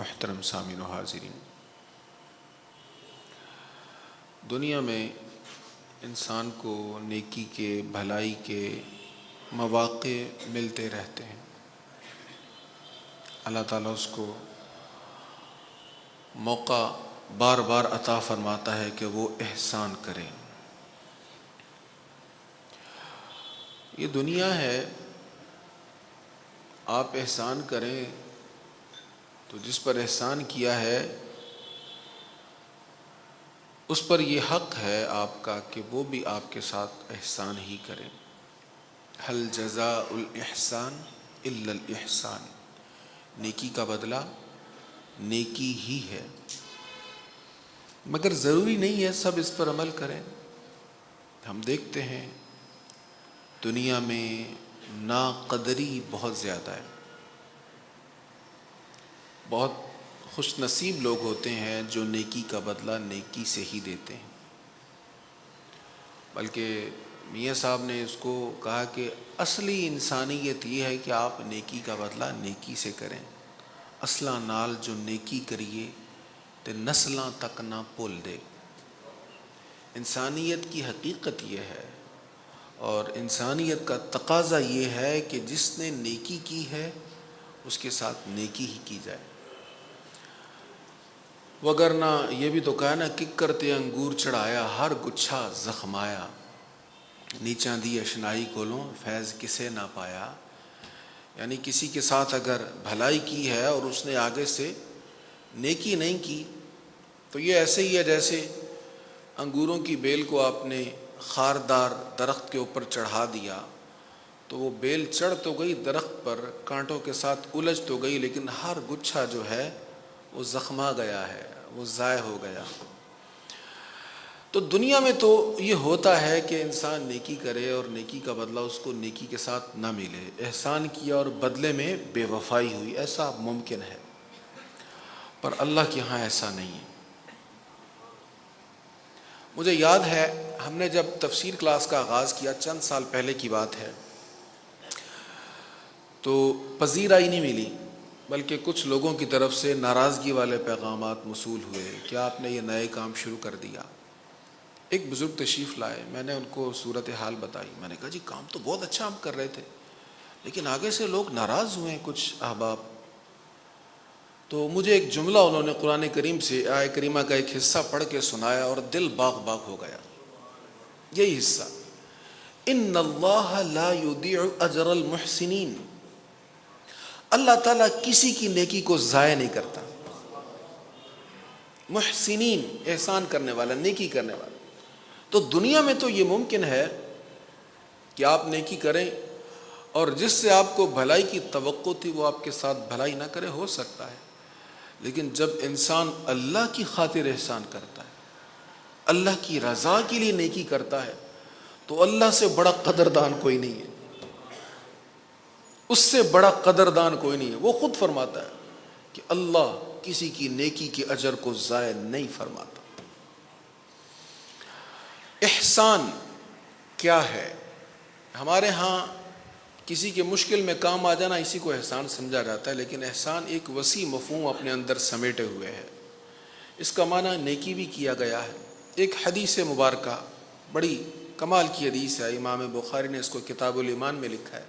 محترم سامعین و حاضرین، دنیا میں انسان کو نیکی کے، بھلائی کے مواقع ملتے رہتے ہیں۔ اللہ تعالیٰ اس کو موقع بار بار عطا فرماتا ہے کہ وہ احسان کرے۔ یہ دنیا ہے، آپ احسان کریں تو جس پر احسان کیا ہے اس پر یہ حق ہے آپ کا کہ وہ بھی آپ کے ساتھ احسان ہی کرے۔ هل جزاء الاحسان الا الاحسان، نیکی کا بدلہ نیکی ہی ہے، مگر ضروری نہیں ہے سب اس پر عمل کریں۔ ہم دیکھتے ہیں دنیا میں ناقدری بہت زیادہ ہے۔ بہت خوش نصیب لوگ ہوتے ہیں جو نیکی کا بدلہ نیکی سے ہی دیتے ہیں۔ بلکہ میاں صاحب نے اس کو کہا کہ اصلی انسانیت یہ ہے کہ آپ نیکی کا بدلہ نیکی سے کریں۔ اصلاں نال جو نیکی کریے تے نسلاں تک نہ بھول دے۔ انسانیت کی حقیقت یہ ہے، اور انسانیت کا تقاضا یہ ہے کہ جس نے نیکی کی ہے اس کے ساتھ نیکی ہی کی جائے۔ وگرنہ یہ بھی تو کہا نا، ککر تے انگور چڑھایا ہر گچھا زخمایا، نیچاں دی اشنائی کولوں فیض کسے نہ پایا۔ یعنی کسی کے ساتھ اگر بھلائی کی ہے اور اس نے آگے سے نیکی نہیں کی تو یہ ایسے ہی ہے جیسے انگوروں کی بیل کو آپ نے خاردار درخت کے اوپر چڑھا دیا تو وہ بیل چڑھ تو گئی درخت پر، کانٹوں کے ساتھ الجھ تو گئی، لیکن ہر گچھا جو ہے وہ زخما گیا ہے، وہ ضائع ہو گیا۔ تو دنیا میں تو یہ ہوتا ہے کہ انسان نیکی کرے اور نیکی کا بدلہ اس کو نیکی کے ساتھ نہ ملے۔ احسان کیا اور بدلے میں بے وفائی ہوئی، ایسا ممکن ہے، پر اللہ کے ہاں ایسا نہیں ہے۔ مجھے یاد ہے ہم نے جب تفسیر کلاس کا آغاز کیا، چند سال پہلے کی بات ہے، تو پذیرائی نہیں ملی، بلکہ کچھ لوگوں کی طرف سے ناراضگی والے پیغامات موصول ہوئے کہ آپ نے یہ نئے کام شروع کر دیا۔ ایک بزرگ تشریف لائے، میں نے ان کو صورتحال بتائی، میں نے کہا جی کام تو بہت اچھا ہم کر رہے تھے، لیکن آگے سے لوگ ناراض ہوئے ہیں کچھ احباب۔ تو مجھے ایک جملہ انہوں نے قرآن کریم سے آیہ کریمہ کا ایک حصہ پڑھ کے سنایا اور دل باغ باغ ہو گیا۔ یہی حصہ، ان اللہ لا یضیع اجر المحسنین، اللہ تعالیٰ کسی کی نیکی کو ضائع نہیں کرتا۔ محسنین، احسان کرنے والا، نیکی کرنے والا۔ تو دنیا میں تو یہ ممکن ہے کہ آپ نیکی کریں اور جس سے آپ کو بھلائی کی توقع تھی وہ آپ کے ساتھ بھلائی نہ کرے، ہو سکتا ہے، لیکن جب انسان اللہ کی خاطر احسان کرتا ہے، اللہ کی رضا کے لیے نیکی کرتا ہے، تو اللہ سے بڑا قدردان کوئی نہیں ہے، اس سے بڑا قدردان کوئی نہیں ہے۔ وہ خود فرماتا ہے کہ اللہ کسی کی نیکی کے اجر کو ضائع نہیں فرماتا۔ احسان کیا ہے؟ ہمارے ہاں کسی کے مشکل میں کام آ جانا اسی کو احسان سمجھا جاتا ہے، لیکن احسان ایک وسیع مفہوم اپنے اندر سمیٹے ہوئے ہے۔ اس کا معنی نیکی بھی کیا گیا ہے۔ ایک حدیث مبارکہ، بڑی کمال کی حدیث ہے، امام بخاری نے اس کو کتاب الایمان میں لکھا ہے۔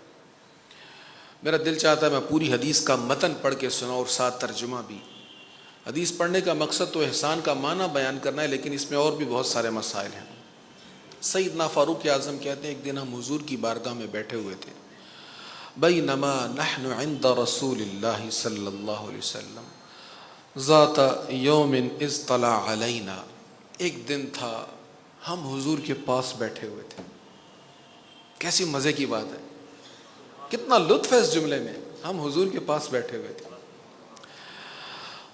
میرا دل چاہتا ہے میں پوری حدیث کا متن پڑھ کے سناؤں اور ساتھ ترجمہ بھی۔ حدیث پڑھنے کا مقصد تو احسان کا معنی بیان کرنا ہے، لیکن اس میں اور بھی بہت سارے مسائل ہیں۔ سیدنا فاروق اعظم کہتے ہیں ایک دن ہم حضور کی بارگاہ میں بیٹھے ہوئے تھے، بینما نحن عند رسول اللہ صلی اللہ علیہ وسلم ذات یوم اذ طلع علینا، ایک دن تھا ہم حضور کے پاس بیٹھے ہوئے تھے۔ کیسی مزے کی بات ہے، کتنا لطف ہے اس جملے میں، ہم حضور کے پاس بیٹھے ہوئے تھے۔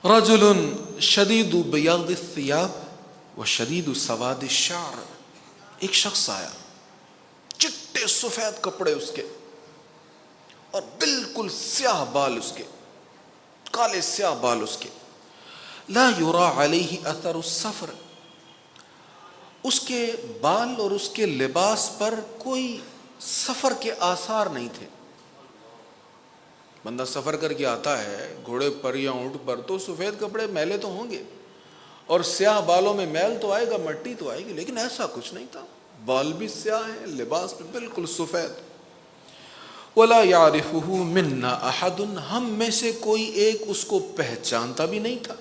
رجل شدید بیاض الثیاب و شدید سواد الشعر، ایک شخص آیا، چٹے سفید کپڑے اس کے اور بالکل سیاہ بال اس کے، کالے سیاہ بال اس کے، لا یرا علیہ اثر السفر، اس کے بال اور اس کے لباس پر کوئی سفر کے آثار نہیں تھے، بندہ سفر کر کے آتا ہے گھوڑے پر یا اونٹ پر تو سفید کپڑے میلے تو ہوں گے اور سیاہ بالوں میں میل تو آئے گا، مٹی تو آئے گی، لیکن ایسا کچھ نہیں تھا، بال بھی سیاہ ہیں، لباس بھی بالکل سفید. وَلَا يَعْرِفُهُ مِنَّا أَحَدٌ، ہم میں سے کوئی ایک اس کو پہچانتا بھی نہیں تھا،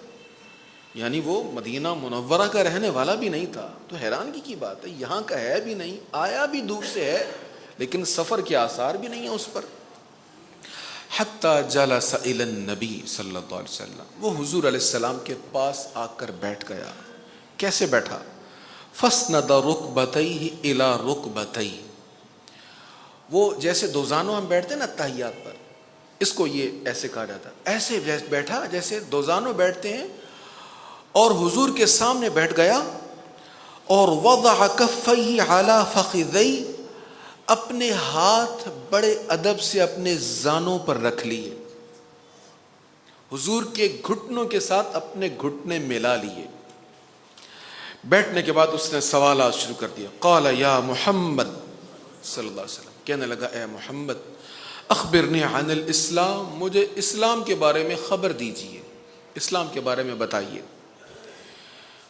یعنی وہ مدینہ منورہ کا رہنے والا بھی نہیں تھا. تو حیرانگی کی بات ہے، یہاں کا ہے بھی نہیں، آیا بھی دور سے ہے، لیکن سفر کے آثار بھی نہیں ہیں اس پر. حتیٰ جلس الی النبی صلی اللہ علیہ وسلم، وہ حضور علیہ السلام کے پاس آ کر بیٹھ گیا. کیسے بیٹھا؟ فَاسْنَدَ رُكْبَتَيْهِ إِلَى رُكْبَتَيْهِ، وہ جیسے دوزانوں ہم بیٹھتے ہیں نا تحیات پر، اس کو یہ ایسے کہا جاتا ہے، ایسے بیٹھا جیسے دوزانوں بیٹھتے ہیں، اور حضور کے سامنے بیٹھ گیا. اور وضع کفیہ علی فخذی، اپنے ہاتھ بڑے ادب سے اپنے زانوں پر رکھ لیے، حضور کے گھٹنوں کے ساتھ اپنے گھٹنے ملا لیے. بیٹھنے کے بعد اس نے سوالات شروع کر دیا. قال یا محمد صلی اللہ علیہ وسلم، کہنے لگا اے محمد، اخبرنی عن الاسلام، مجھے اسلام کے بارے میں خبر دیجئے، اسلام کے بارے میں بتائیے.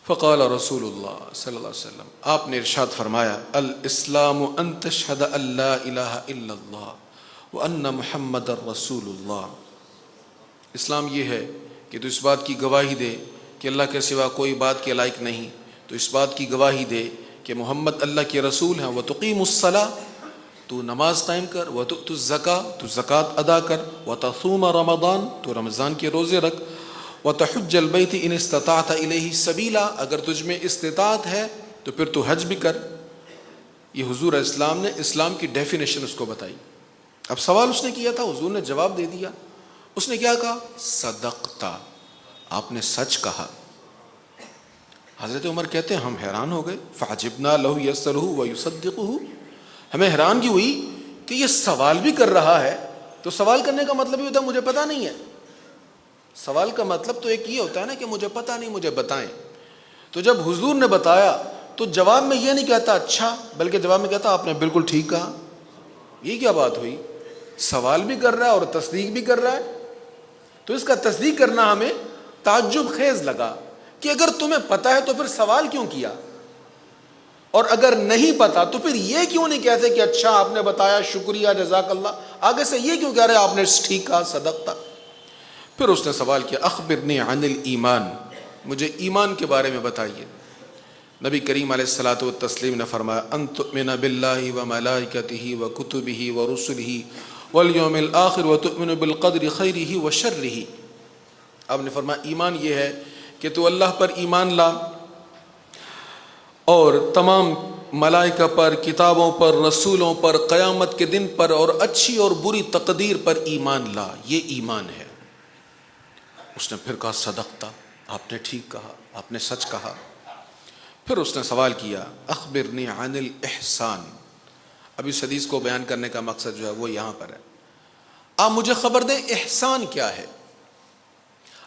فقال رسول اللہ صلی اللہ علیہ وسلم، آپ نے ارشاد فرمایا، الاسلام ان تشہد ان لا الہ الا اللہ وان محمد رسول اللہ. اسلام یہ ہے کہ تو اس بات کی گواہی دے کہ اللہ کے سوا کوئی بات کے لائق نہیں، تو اس بات کی گواہی دے کہ محمد اللہ کے رسول ہیں. وتقیم الصلاۃ، تو نماز قائم کر. وتؤتی الزکاۃ، تو زکوٰۃ ادا کر. وتصوم رمضان، تو رمضان کے روزے رکھ. وتحج البیت ان استطعت الیہ سبیلا، اگر تجھ میں استطاعت ہے تو پھر تو حج بھی کر. یہ حضور اسلام نے اسلام کی ڈیفینیشن اس کو بتائی. اب سوال اس نے کیا تھا، حضور نے جواب دے دیا. اس نے کیا کہا؟ صدقتا، آپ نے سچ کہا. حضرت عمر کہتے ہیں ہم حیران ہو گئے. فعجبنا لہ یسرہ ویصدقہ، ہمیں حیرانگی ہوئی کہ یہ سوال بھی کر رہا ہے. تو سوال کرنے کا مطلب یہ ہوتا ہے مجھے پتہ نہیں ہے. سوال کا مطلب تو ایک یہ ہوتا ہے نا کہ مجھے پتہ نہیں، مجھے بتائیں. تو جب حضور نے بتایا تو جواب میں یہ نہیں کہتا اچھا، بلکہ جواب میں کہتا آپ نے بالکل ٹھیک کہا. یہ کیا بات ہوئی؟ سوال بھی کر رہا ہے اور تصدیق بھی کر رہا ہے. تو اس کا تصدیق کرنا ہمیں تعجب خیز لگا کہ اگر تمہیں پتہ ہے تو پھر سوال کیوں کیا، اور اگر نہیں پتا تو پھر یہ کیوں نہیں کہتے کہ اچھا آپ نے بتایا، شکریہ، جزاک اللہ. آگے سے یہ کیوں کہہ رہے آپ نے ٹھیک کہا، صدقتا. پھر اس نے سوال کیا اخبرنی عن الایمان، مجھے ایمان کے بارے میں بتائیے. نبی کریم علیہ الصلاۃ والتسلیم نے فرمایا ان تؤمن باللہ وملائکتہ وکتبہ ورسلہ والیوم الآخر وتؤمن بالقدر خیرہ وشرہ. آپ نے فرمایا ایمان یہ ہے کہ تو اللہ پر ایمان لا اور تمام ملائکہ پر، کتابوں پر، رسولوں پر، قیامت کے دن پر، اور اچھی اور بری تقدیر پر ایمان لا. یہ ایمان ہے. اس نے پھر کہا صدقتا، آپ نے ٹھیک کہا، آپ نے سچ کہا. پھر اس نے سوال کیا اخبرنی عن الاحسان. اب اس حدیث کو بیان کرنے کا مقصد جو ہے وہ یہاں پر ہے. آپ مجھے خبر دیں احسان کیا ہے.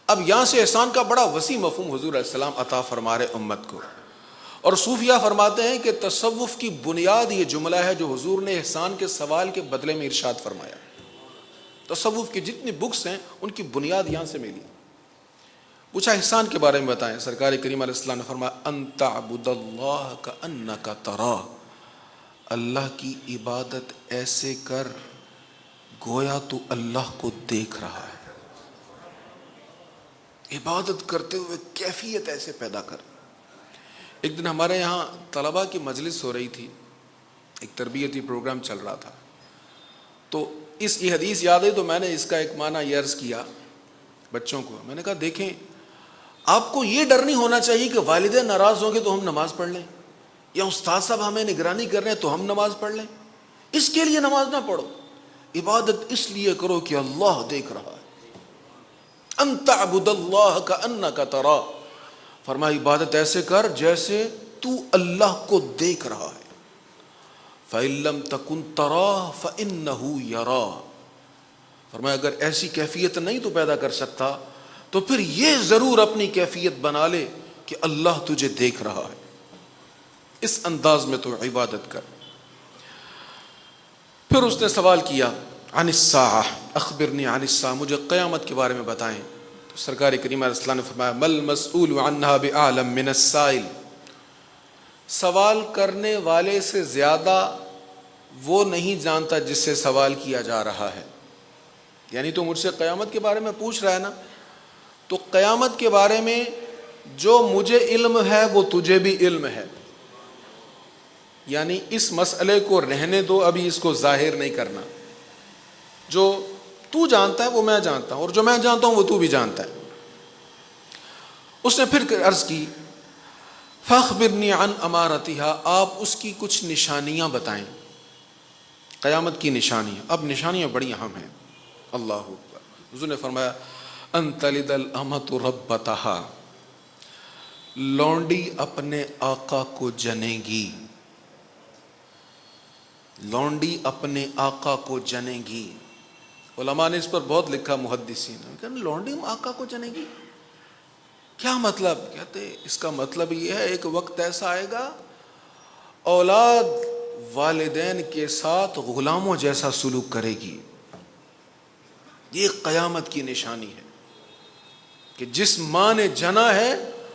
اب یہاں سے احسان کا بڑا وسیع مفہوم حضور علیہ السلام عطا فرما رہے امت کو. اور صوفیہ فرماتے ہیں کہ تصوف کی بنیاد یہ جملہ ہے جو حضور نے احسان کے سوال کے بدلے میں ارشاد فرمایا. تصوف کی جتنی بکس ہیں ان کی بنیاد یہاں سے ملی. پوچھا احسان کے بارے میں بتائیں. سرکار کریم علیہ السلام نے فرمایا ان تعبد اللہ کأنک تراہ، اللہ کی عبادت ایسے کر گویا تو اللہ کو دیکھ رہا ہے. عبادت کرتے ہوئے کیفیت ایسے پیدا کر. ایک دن ہمارے یہاں طلباء کی مجلس ہو رہی تھی، ایک تربیتی پروگرام چل رہا تھا. تو یہ حدیث یاد ہے تو میں نے اس کا ایک معنی یہ عرض کیا بچوں کو. میں نے کہا دیکھیں آپ کو یہ ڈر نہیں ہونا چاہیے کہ والدین ناراض ہوں گے تو ہم نماز پڑھ لیں، یا استاد صاحب ہمیں نگرانی کر رہے ہیں تو ہم نماز پڑھ لیں. اس کے لیے نماز نہ پڑھو، عبادت اس لیے کرو کہ اللہ دیکھ رہا ہے. ان تعبد اللہ کأنک تراہ، فرمایا عبادت ایسے کر جیسے تو اللہ کو دیکھ رہا ہے. فإن لم تکن تراہ فإنہ یراہ، فرمایا اگر ایسی کیفیت نہیں تو پیدا کر سکتا تو پھر یہ ضرور اپنی کیفیت بنا لے کہ اللہ تجھے دیکھ رہا ہے. اس انداز میں تو عبادت کر. پھر اس نے سوال کیا عن الساعہ اخبرنی عن الساعہ، مجھے قیامت کے بارے میں بتائیں۔ تو سرکار کریم علیہ السلام نے فرمایا مل مسئول عنہا بعالم من السائل، سوال کرنے والے سے زیادہ وہ نہیں جانتا جس سے سوال کیا جا رہا ہے۔ یعنی تو مجھ سے قیامت کے بارے میں پوچھ رہا ہے نا، تو قیامت کے بارے میں جو مجھے علم ہے وہ تجھے بھی علم ہے، یعنی اس مسئلے کو رہنے دو، ابھی اس کو ظاہر نہیں کرنا۔ جو تو جانتا ہے وہ میں جانتا ہوں، اور جو میں جانتا ہوں وہ تو بھی جانتا ہے۔ اس نے پھر عرض کی فاخبرنی عن امارتها، آپ اس کی کچھ نشانیاں بتائیں، قیامت کی نشانیاں۔ اب نشانیاں بڑی اہم ہیں۔ اللہ اکبر۔ حضور نے فرمایا ان تلد الامۃ ربتها، لونڈی اپنے آقا کو جنے گی، لونڈی اپنے آقا کو جنے گی۔ علماء نے اس پر بہت لکھا، محدثین نے کہ لونڈی آقا کو جنے گی کیا مطلب؟ کہتے اس کا مطلب یہ ہے ایک وقت ایسا آئے گا اولاد والدین کے ساتھ غلاموں جیسا سلوک کرے گی۔ یہ قیامت کی نشانی ہے کہ جس ماں نے جنا ہے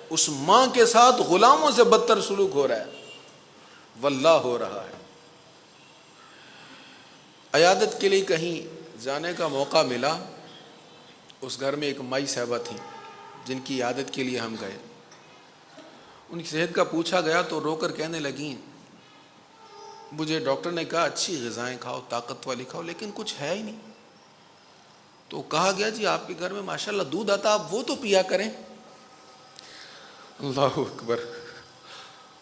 اس ماں کے ساتھ غلاموں سے بدتر سلوک ہو رہا ہے، واللہ ہو رہا ہے۔ عیادت کے لیے کہیں جانے کا موقع ملا، اس گھر میں ایک مائی صاحبہ تھیں جن کی عیادت کے لیے ہم گئے۔ ان کی صحت کا پوچھا گیا تو رو کر کہنے لگیں مجھے ڈاکٹر نے کہا اچھی غذائیں کھاؤ، طاقت والی کھاؤ، لیکن کچھ ہے ہی نہیں۔ تو کہا گیا جی آپ کے گھر میں ماشاءاللہ دودھ آتا، آپ وہ تو پیا کریں۔ اللہ اکبر۔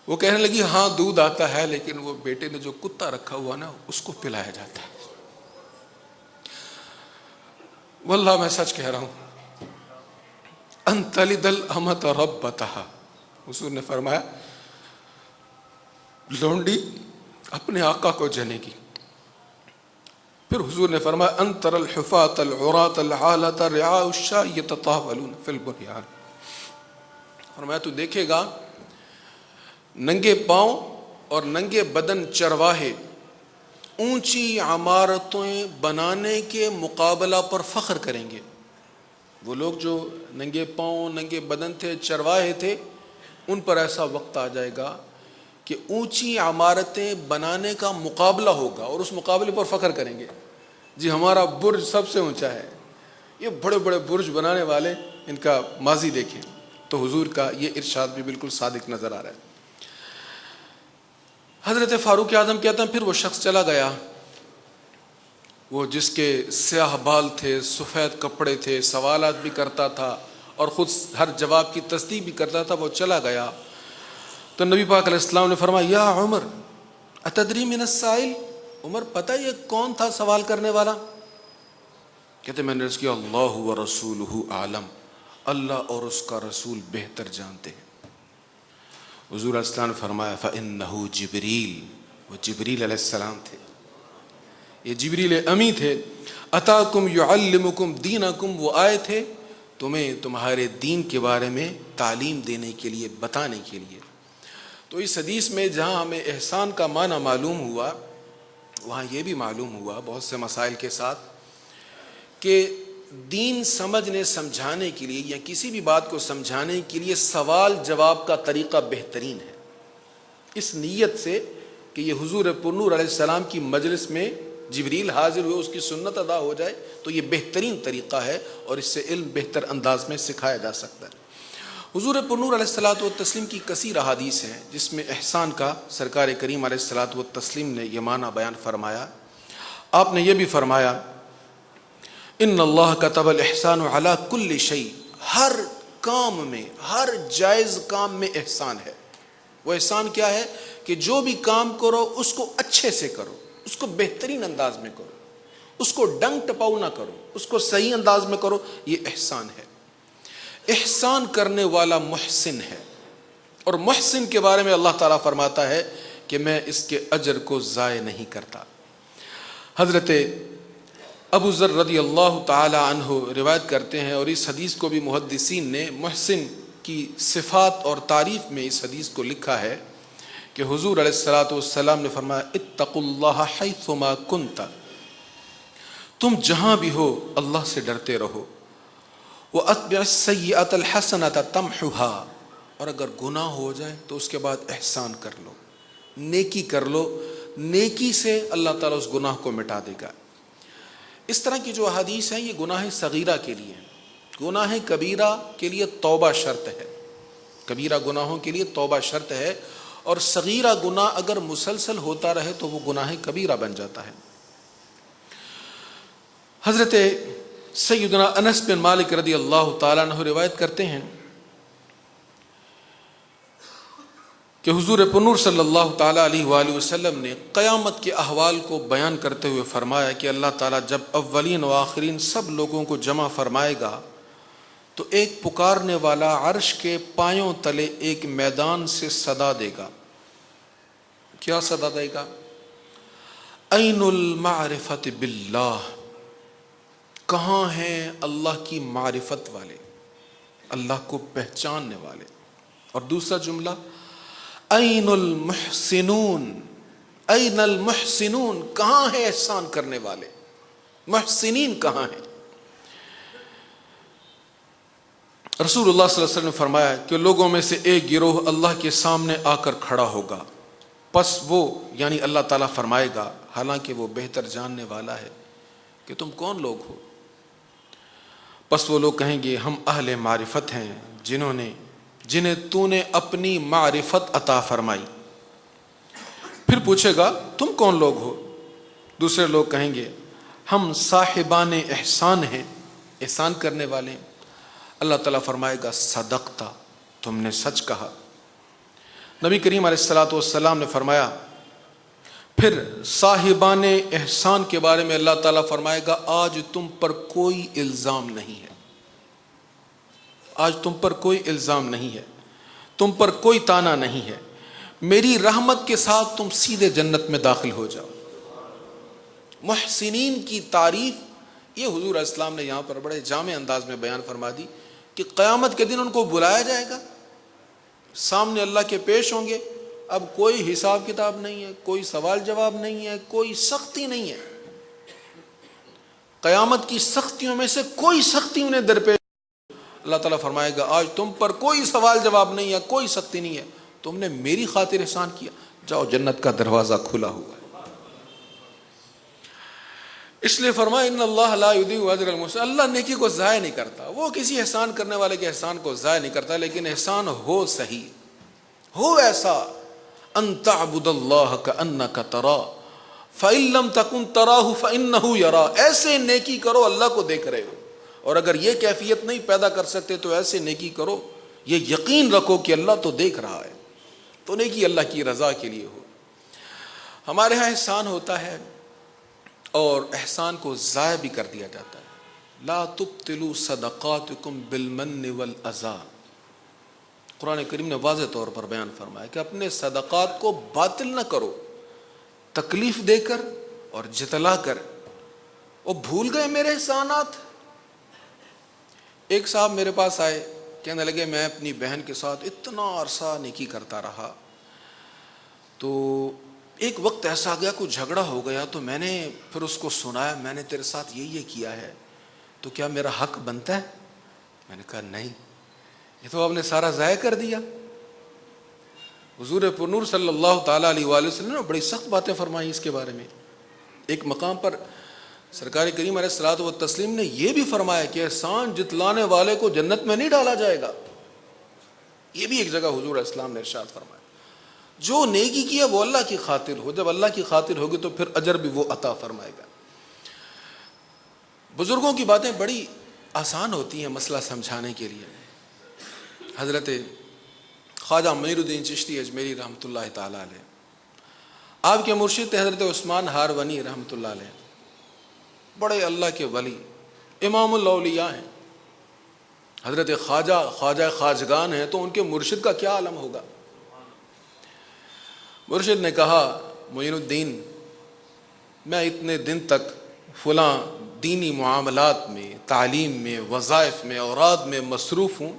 وہ کہنے لگی ہاں دودھ آتا ہے، لیکن وہ بیٹے نے جو کتا رکھا ہوا نا اس کو پلایا جاتا ہے۔ واللہ میں سچ کہہ رہا ہوں، ان تلد الامۃ ربتها، حضور نے فرمایا لونڈی اپنے آقا کو جنے گی۔ پھر حضور نے فرمایا ان تر الحفاة العراة العالة رعاء الشاة يتطاولون في البنيان، فرمایا تو دیکھے گا ننگے پاؤں اور ننگے بدن چرواہے اونچی عمارتیں بنانے کے مقابلہ پر فخر کریں گے۔ وہ لوگ جو ننگے پاؤں ننگے بدن تھے، چرواہے تھے، ان پر ایسا وقت آ جائے گا کہ اونچی عمارتیں بنانے کا مقابلہ ہوگا اور اس مقابلے پر فخر کریں گے، جی ہمارا برج سب سے اونچا ہے۔ یہ بڑے بڑے برج بنانے والے ان کا ماضی دیکھیں تو حضور کا یہ ارشاد بھی بالکل صادق نظر آ رہا ہے۔ حضرت فاروق اعظم کہتے ہیں پھر وہ شخص چلا گیا، وہ جس کے سیاہ بال تھے، سفید کپڑے تھے، سوالات بھی کرتا تھا اور خود ہر جواب کی تصدیق بھی کرتا تھا، وہ چلا گیا تو نبی پاک علیہ السلام نے فرمایا یا عمر اتدری من السائل، عمر پتہ یہ کون تھا سوال کرنے والا؟ کہتے میں نے عرض کیا اللہ ورسولہ اعلم، اللہ اور اس کا رسول بہتر جانتے ہیں۔ حضور علیہ السلام نے فرمایا فإنہ جبریل، وہ جبریل علیہ السلام تھے، یہ جبریل امی تھے، اتاکم یعلمکم دینکم، وہ آئے تھے تمہیں تمہارے دین کے بارے میں تعلیم دینے کے لیے، بتانے کے لیے۔ تو اس حدیث میں جہاں ہمیں احسان کا معنی معلوم ہوا، وہاں یہ بھی معلوم ہوا بہت سے مسائل کے ساتھ کہ دین سمجھنے سمجھانے کے لیے یا کسی بھی بات کو سمجھانے کے لیے سوال جواب کا طریقہ بہترین ہے، اس نیت سے کہ یہ حضور پرنور علیہ السلام کی مجلس میں جبریل حاضر ہوئے، اس کی سنت ادا ہو جائے، تو یہ بہترین طریقہ ہے اور اس سے علم بہتر انداز میں سکھایا جا سکتا ہے۔ حضور پرنور علیہ الصلوۃ والتسلیم کی کثیر احادیث ہیں جس میں احسان کا سرکار کریم علیہ الصلوۃ والتسلیم نے یہ معنی بیان فرمایا۔ آپ نے یہ بھی فرمایا ان اللہ کتب الاحسان علی کل شیء، ہر کام میں، ہر جائز کام میں احسان ہے۔ وہ احسان کیا ہے کہ جو بھی کام کرو اس کو اچھے سے کرو، اس کو بہترین انداز میں کرو، اس کو ڈنگ ٹپاؤ نہ کرو، اس کو صحیح انداز میں کرو، یہ احسان ہے۔ احسان کرنے والا محسن ہے، اور محسن کے بارے میں اللہ تعالیٰ فرماتا ہے کہ میں اس کے اجر کو ضائع نہیں کرتا۔ حضرت ابو ذر رضی اللہ تعالی عنہ روایت کرتے ہیں، اور اس حدیث کو بھی محدثین نے محسن کی صفات اور تعریف میں اس حدیث کو لکھا ہے کہ حضور علیہ الصلوۃ والسلام نے فرمایا اتقوا اللہ حیثما کنت، تم جہاں بھی ہو اللہ سے ڈرتے رہو. وَأَتْبِعِ السَّيِّئَةَ الْحَسَنَةَ تَمْحُهَا، اور اگر گناہ ہو جائے تو اس کے بعد احسان کر لو، نیکی کر لو، نیکی سے اللہ تعالیٰ اس گناہ کو مٹا دے گا. اس طرح کی جو احادیث ہیں یہ گناہ صغیرہ کے لیے ہیں. گناہ کبیرہ کے لیے توبہ شرط ہے، کبیرہ گناہوں کے لیے توبہ شرط ہے، اور صغیرہ گناہ اگر مسلسل ہوتا رہے تو وہ گناہ کبیرہ بن جاتا ہے. حضرت سیدنا انس بن مالک رضی اللہ تعالیٰ عنہ روایت کرتے ہیں کہ حضور پنور صلی اللہ تعالیٰ علیہ وآلہ وسلم نے قیامت کے احوال کو بیان کرتے ہوئے فرمایا کہ اللہ تعالیٰ جب اولین و آخرین سب لوگوں کو جمع فرمائے گا تو ایک پکارنے والا عرش کے پایوں تلے ایک میدان سے صدا دے گا. کیا صدا دے گا؟ این المعرفت باللہ، کہاں ہیں اللہ کی معرفت والے، اللہ کو پہچاننے والے. اور دوسرا جملہ این المحسنون، این المحسنون، کہاں ہے احسان کرنے والے، محسنین کہاں ہیں. رسول اللہ صلی اللہ علیہ وسلم نے فرمایا کہ لوگوں میں سے ایک گروہ اللہ کے سامنے آ کر کھڑا ہوگا، پس وہ یعنی اللہ تعالیٰ فرمائے گا، حالانکہ وہ بہتر جاننے والا ہے، کہ تم کون لوگ ہو. پس وہ لوگ کہیں گے ہم اہل معرفت ہیں جنہیں تو نے اپنی معرفت عطا فرمائی. پھر پوچھے گا تم کون لوگ ہو. دوسرے لوگ کہیں گے ہم صاحبان احسان ہیں، احسان کرنے والے ہیں. اللہ تعالیٰ فرمائے گا صدقتا، تم نے سچ کہا. نبی کریم علیہ الصلوۃ والسلام نے فرمایا پھر صاحبان احسان کے بارے میں اللہ تعالیٰ فرمائے گا آج تم پر کوئی الزام نہیں ہے، آج تم پر کوئی الزام نہیں ہے، تم پر کوئی تانا نہیں ہے، میری رحمت کے ساتھ تم سیدھے جنت میں داخل ہو جاؤ. محسنین کی تعریف یہ حضور اسلام نے یہاں پر بڑے جامع انداز میں بیان فرما دی کہ قیامت کے دن ان کو بلایا جائے گا، سامنے اللہ کے پیش ہوں گے. اب کوئی حساب کتاب نہیں ہے، کوئی سوال جواب نہیں ہے، کوئی سختی نہیں ہے. قیامت کی سختیوں میں سے کوئی سختی انہیں درپیش. اللہ تعالیٰ فرمائے گا آج تم پر کوئی سوال جواب نہیں ہے، کوئی سختی نہیں ہے، تم نے میری خاطر احسان کیا، جاؤ جنت کا دروازہ کھلا ہوا ہے. اس لیے فرمایا ان اللہ لا یضیع اجر المحسنین، اللہ نیکی کو ضائع نہیں کرتا. وہ کسی احسان کرنے والے کے احسان کو ضائع نہیں کرتا، لیکن احسان ہو صحیح، ہو ایسا ان تعبد اللہ کانک تراہ فإن لم تکن تراہ فإنہ یراہ. ایسے نیکی کرو اللہ کو دیکھ رہے ہو، اور اگر یہ کیفیت نہیں پیدا کر سکتے تو ایسے نیکی کرو یہ یقین رکھو کہ اللہ تو دیکھ رہا ہے. تو نیکی اللہ کی رضا کے لیے ہو. ہمارے ہاں احسان ہوتا ہے اور احسان کو ضائع بھی کر دیا جاتا ہے. لا تبطلوا صدقاتکم بالمن والاذى، قرآن کریم نے واضح طور پر بیان فرمایا کہ اپنے صدقات کو باطل نہ کرو، تکلیف دے کر اور جتلا کر. وہ بھول گئے میرے احسانات. ایک صاحب میرے پاس آئے، کہنے لگے میں اپنی بہن کے ساتھ اتنا عرصہ نیکی کرتا رہا، تو ایک وقت ایسا گیا کوئی جھگڑا ہو گیا، تو میں نے پھر اس کو سنایا میں نے تیرے ساتھ یہ کیا ہے، تو کیا میرا حق بنتا ہے؟ میں نے کہا نہیں، یہ تو آپ نے سارا ضائع کر دیا. حضور پرنور صلی اللہ تعالیٰ علیہ وآلہ وسلم نے بڑی سخت باتیں فرمائی اس کے بارے میں. ایک مقام پر سرکار کریم علیہ الصلوۃ والتسلیم نے یہ بھی فرمایا کہ احسان جتلانے والے کو جنت میں نہیں ڈالا جائے گا. یہ بھی ایک جگہ حضور اسلام نے ارشاد فرمایا جو نیکی کی ہے وہ اللہ کی خاطر ہو، جب اللہ کی خاطر ہوگی تو پھر اجر بھی وہ عطا فرمائے گا. بزرگوں کی باتیں بڑی آسان ہوتی ہیں مسئلہ سمجھانے کے لیے. حضرت خواجہ منیر الدین چشتی اجمیری رحمۃ اللہ تعالیٰ علیہ، آپ کے مرشد حضرت عثمان ہارونی رحمۃ اللہ علیہ، بڑے اللہ کے ولی، امام الاولیاء ہیں. حضرت خواجہ خواجگان ہیں، تو ان کے مرشد کا کیا عالم ہوگا. مرشد نے کہا معین الدین میں اتنے دن تک فلاں دینی معاملات میں، تعلیم میں، وظائف میں، اوراد میں مصروف ہوں،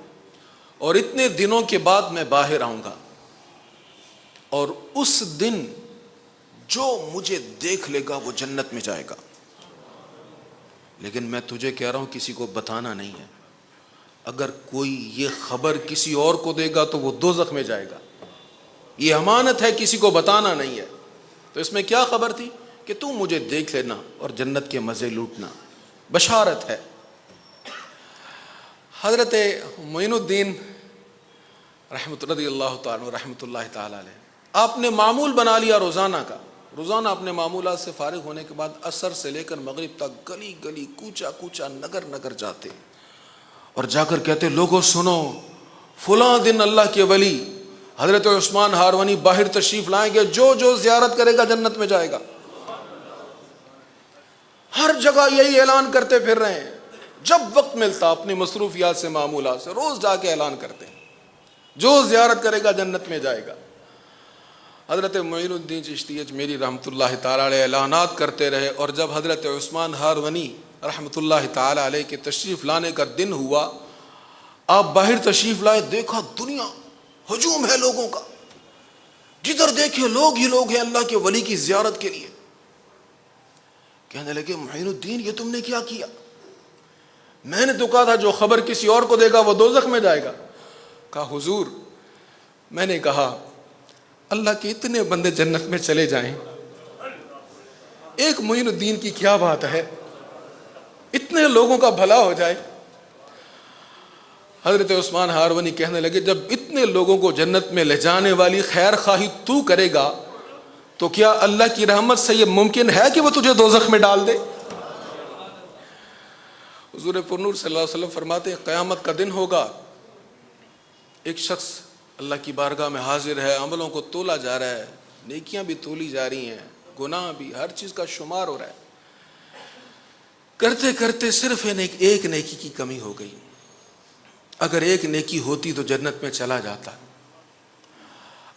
اور اتنے دنوں کے بعد میں باہر آؤں گا، اور اس دن جو مجھے دیکھ لے گا وہ جنت میں جائے گا. لیکن میں تجھے کہہ رہا ہوں کسی کو بتانا نہیں ہے. اگر کوئی یہ خبر کسی اور کو دے گا تو وہ دوزخ میں جائے گا. یہ امانت ہے, کسی کو بتانا نہیں ہے. تو اس میں کیا خبر تھی کہ تو مجھے دیکھ لینا اور جنت کے مزے لوٹنا. بشارت ہے. حضرت معین الدین رضی اللہ تعالیٰ رحمۃ اللہ تعالیٰ علیہ, آپ نے معمول بنا لیا روزانہ کا. روزانہ اپنے معمولات سے فارغ ہونے کے بعد عصر سے لے کر مغرب تک گلی گلی کوچا کوچا نگر نگر جاتے اور جا کر کہتے لوگوں سنو, فلاں دن اللہ کے ولی حضرت عثمان ہارونی باہر تشریف لائیں گے, جو جو زیارت کرے گا جنت میں جائے گا. ہر جگہ یہی اعلان کرتے پھر رہے ہیں. جب وقت ملتا اپنی مصروفیات سے معمولات سے روز جا کے اعلان کرتے ہیں جو زیارت کرے گا جنت میں جائے گا. حضرت معین الدین چشتی اجمیری رحمۃ اللہ تعالیٰ علیہ اعلانات کرتے رہے, اور جب حضرت عثمان ہارونی رحمۃ اللہ تعالیٰ علیہ کے تشریف لانے کا دن ہوا, آپ باہر تشریف لائے, دیکھا دنیا ہجوم ہے لوگوں کا, جدھر دیکھے لوگ ہی لوگ ہیں اللہ کے ولی کی زیارت کے لیے. کہنے لگے معین الدین یہ تم نے کیا کیا؟ میں نے تو کہا تھا جو خبر کسی اور کو دے گا وہ دوزخ میں جائے گا. کہا حضور میں نے کہا اللہ کے اتنے بندے جنت میں چلے جائیں, ایک معین الدین کی کیا بات ہے, اتنے لوگوں کا بھلا ہو جائے. حضرت عثمان ہارونی کہنے لگے جب اتنے لوگوں کو جنت میں لے جانے والی خیر خواہی تو کرے گا تو کیا اللہ کی رحمت سے یہ ممکن ہے کہ وہ تجھے دوزخ میں ڈال دے؟ حضور پرنور صلی اللہ علیہ وسلم فرماتے ہیں قیامت کا دن ہوگا, ایک شخص اللہ کی بارگاہ میں حاضر ہے, عملوں کو تولا جا رہا ہے, نیکیاں بھی تولی جا رہی ہیں, گناہ بھی, ہر چیز کا شمار ہو رہا ہے. کرتے کرتے صرف ایک نیکی کی کمی ہو گئی. اگر ایک نیکی ہوتی تو جنت میں چلا جاتا.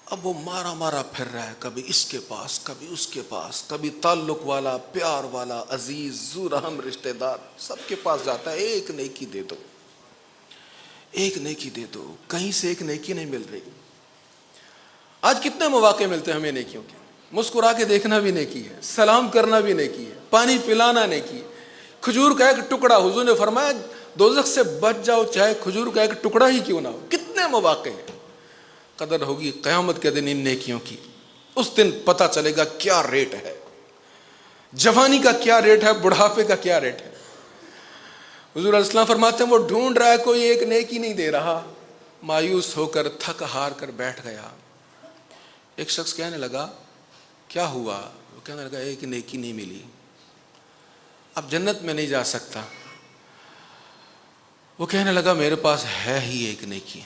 اب وہ مارا مارا پھر رہا ہے, کبھی اس کے پاس کبھی اس کے پاس, کبھی تعلق والا پیار والا عزیز ذو رحم رشتہ دار سب کے پاس جاتا ہے, ایک نیکی دے دو, ایک نیکی دے دو. کہیں سے ایک نیکی نہیں مل رہی. آج کتنے مواقع ملتے ہیں ہمیں نیکیوں کے, مسکرا کے دیکھنا بھی نیکی ہے, سلام کرنا بھی نیکی ہے, پانی پلانا نیکی ہے, کھجور کا ایک ٹکڑا, حضور نے فرمایا دوزخ سے بچ جاؤ چاہے کھجور کا ایک ٹکڑا ہی کیوں نہ ہو. کتنے مواقع ہیں. قدر ہوگی قیامت کے دن ان نیکیوں کی. اس دن پتہ چلے گا کیا ریٹ ہے, جوانی کا کیا ریٹ ہے, بڑھاپے کا کیا ریٹ ہے. حضور علیہ السلام فرماتے ہیں وہ ڈھونڈ رہا ہے کوئی ایک نیکی نہیں دے رہا, مایوس ہو کر تھک ہار کر بیٹھ گیا. ایک شخص کہنے لگا کیا ہوا؟ وہ کہنے لگا ایک نیکی نہیں ملی, اب جنت میں نہیں جا سکتا. وہ کہنے لگا میرے پاس ہے ہی ایک نیکی,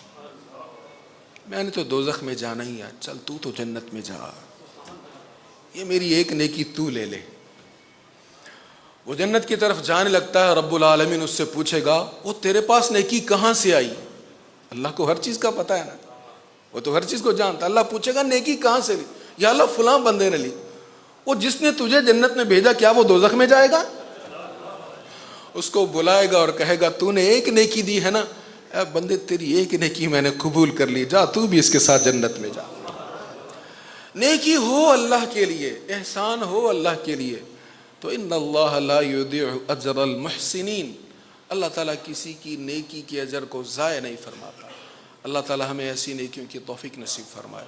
میں نے تو دوزخ میں جانا ہی ہے, چل تو جنت میں جا, یہ میری ایک نیکی تو لے لے. وہ جنت کی طرف جانے لگتا ہے, رب العالمین اس سے پوچھے گا وہ تیرے پاس نیکی کہاں سے آئی؟ اللہ کو ہر چیز کا پتہ ہے نا, وہ تو ہر چیز کو جانتا. اللہ پوچھے گا نیکی کہاں سے لی؟ یا اللہ فلاں بندے نے لی. وہ جس نے تجھے جنت میں بھیجا کیا وہ دوزخ میں جائے گا؟ اس کو بلائے گا اور کہے گا تو نے ایک نیکی دی ہے نا, اے بندے تیری ایک نیکی میں نے قبول کر لی, جا تو بھی اس کے ساتھ جنت میں جا. نیکی ہو اللہ کے لیے, احسان ہو اللہ کے لیے تو ان اللہ لا یضیع اجر المحسنین, اللہ تعالیٰ کسی کی نیکی کے اجر کو ضائع نہیں فرماتا. اللہ تعالیٰ ہمیں ایسی نیکیوں کی توفیق نصیب فرمائے.